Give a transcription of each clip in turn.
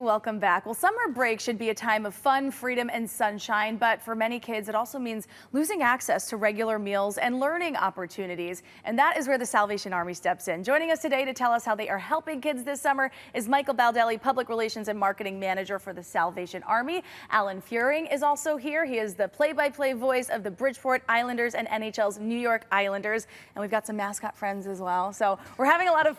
Welcome back. Well, summer break should be a time of fun, freedom, and sunshine, but for many kids, it also means losing access to regular meals and learning opportunities. And that is where the Salvation Army steps in. Joining us today to tell us how they are helping kids this summer is Michael Baldelli, Public Relations and Marketing Manager for the Salvation Army. Alan Furing is also here. He is the play-by-play voice of the Bridgeport Islanders and NHL's New York Islanders. And we've got some mascot friends as well. So we're having a lot of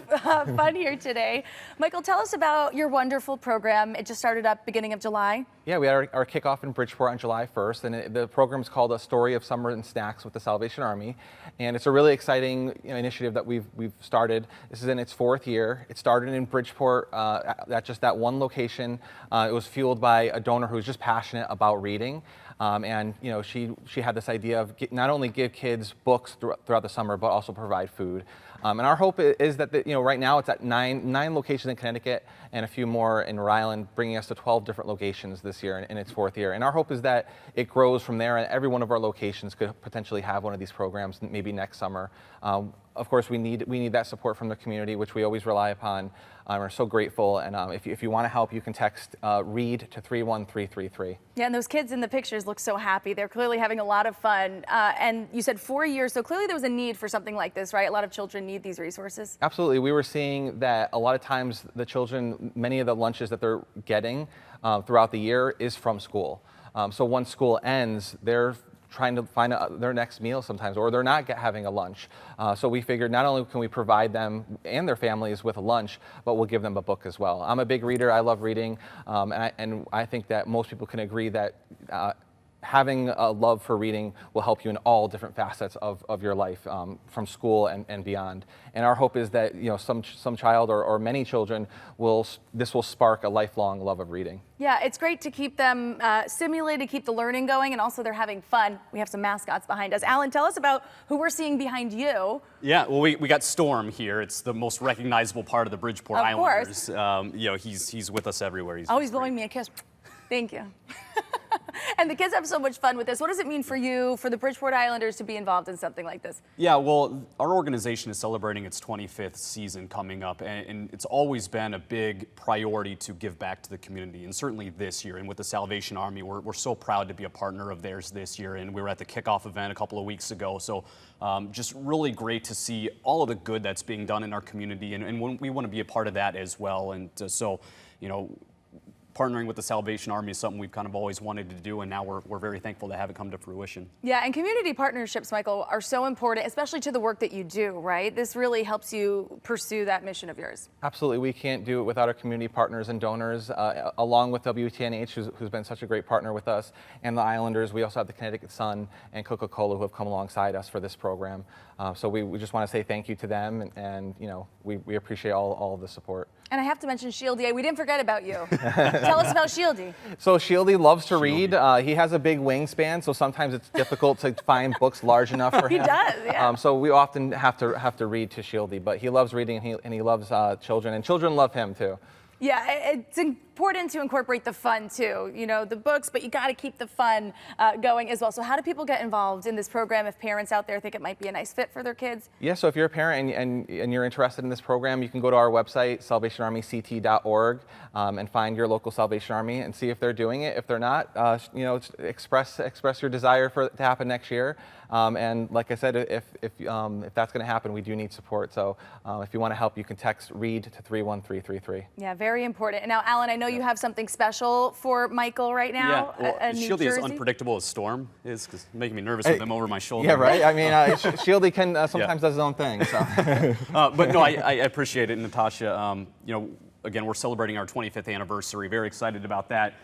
fun here today. Michael, tell us about your wonderful program. It just started up beginning of July. Yeah, we had our kickoff in Bridgeport on July 1st, and the program is called A Story of Summer and Snacks with the Salvation Army. And it's a really exciting initiative that we've started. This is in its 4th year. It started in Bridgeport at just that one location. It was fueled by a donor who was just passionate about reading. And she had this idea of not only give kids books throughout the summer, but also provide food. And our hope is that right now it's at nine locations in Connecticut and a few more in Rhode Island, bringing us to 12 different locations this year in its 4th year. And our hope is that it grows from there, and every one of our locations could potentially have one of these programs maybe next summer. Of course, we need that support from the community, which we always rely upon. We're so grateful, and if you want to help, you can text READ to 31333. Yeah, and those kids in the pictures look so happy. They're clearly having a lot of fun. And you said 4 years, so clearly there was a need for something like this, right? A lot of children need these resources. Absolutely. We were seeing that a lot of times the children, many of the lunches that they're getting throughout the year is from school. So once school ends, they're trying to find their next meal sometimes, or they're not having a lunch. So we figured not only can we provide them and their families with a lunch, but we'll give them a book as well. I'm a big reader. I love reading, and I think that most people can agree that having a love for reading will help you in all different facets of your life, from school and beyond. And our hope is that some child or many children this will spark a lifelong love of reading. Yeah, it's great to keep them stimulated, keep the learning going, and also they're having fun. We have some mascots behind us. Alan, tell us about who we're seeing behind you. Yeah, well, we got Storm here. It's the most recognizable part of the Bridgeport Islanders. He's with us everywhere. He's blowing me a kiss. Thank you. And the kids have so much fun with this. What does it mean for you, for the Bridgeport Islanders, to be involved in something like this? Yeah, well, our organization is celebrating its 25th season coming up, and it's always been a big priority to give back to the community, and certainly this year. And with the Salvation Army, we're so proud to be a partner of theirs this year, and we were at the kickoff event a couple of weeks ago. So just really great to see all of the good that's being done in our community, and we want to be a part of that as well. And partnering with the Salvation Army is something we've kind of always wanted to do, and now we're very thankful to have it come to fruition. Yeah, and community partnerships, Michael, are so important, especially to the work that you do, right? This really helps you pursue that mission of yours. Absolutely. We can't do it without our community partners and donors, along with WTNH, who's been such a great partner with us, and the Islanders. We also have the Connecticut Sun and Coca-Cola, who have come alongside us for this program. So we just want to say thank you to them, and we appreciate all of the support. And I have to mention Shieldy. We didn't forget about you. Tell us about Shieldy. So Shieldy loves to read. He has a big wingspan, so sometimes it's difficult to find books large enough for him. He does, yeah. So we often have to read to Shieldy, but he loves reading, and he loves children, and children love him too. Yeah, it's important to incorporate the fun too, the books, but you got to keep the fun going as well. So how do people get involved in this program if parents out there think it might be a nice fit for their kids? Yeah, so if you're a parent and you're interested in this program, you can go to our website, salvationarmyct.org, and find your local Salvation Army and see if they're doing it. If they're not, express your desire for it to happen next year. And like I said, if that's going to happen, we do need support. So if you want to help, you can text READ to 31333. Yeah, very important. And now, Alan, I know you have something special for Michael right now. Yeah, well, Shieldy is unpredictable as Storm is, because making me nervous with him over my shoulder. Yeah, right. I mean, Shieldy can sometimes does his own thing. So. But no, I appreciate it, Natasha. Again, we're celebrating our 25th anniversary. Very excited about that.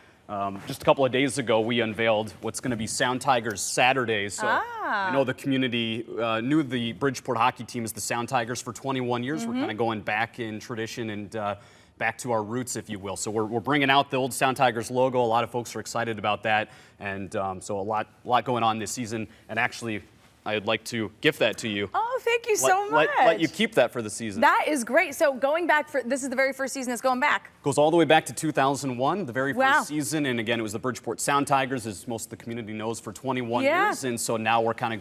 Just a couple of days ago, we unveiled what's going to be Sound Tigers Saturdays. So I know the community knew the Bridgeport hockey team as the Sound Tigers for 21 years. We're kind of going back in tradition and back to our roots, if you will. So we're bringing out the old Sound Tigers logo. A lot of folks are excited about that. And so a lot going on this season. And actually, I'd like to gift that to you. Oh, thank you so much. Let you keep that for the season. That is great. So going back, this is the very first season it's going back. Goes all the way back to 2001, the very first season. And again, it was the Bridgeport Sound Tigers, as most of the community knows, for 21 years. And so now we're kind of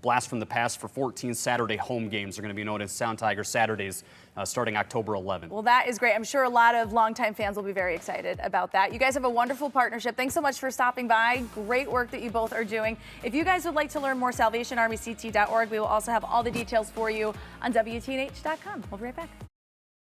Blast from the Past for 14 Saturday home games are going to be known as Sound Tiger Saturdays starting October 11th. Well, that is great. I'm sure a lot of longtime fans will be very excited about that. You guys have a wonderful partnership. Thanks so much for stopping by. Great work that you both are doing. If you guys would like to learn more, SalvationArmyCT.org. We will also have all the details for you on WTNH.com. We'll be right back.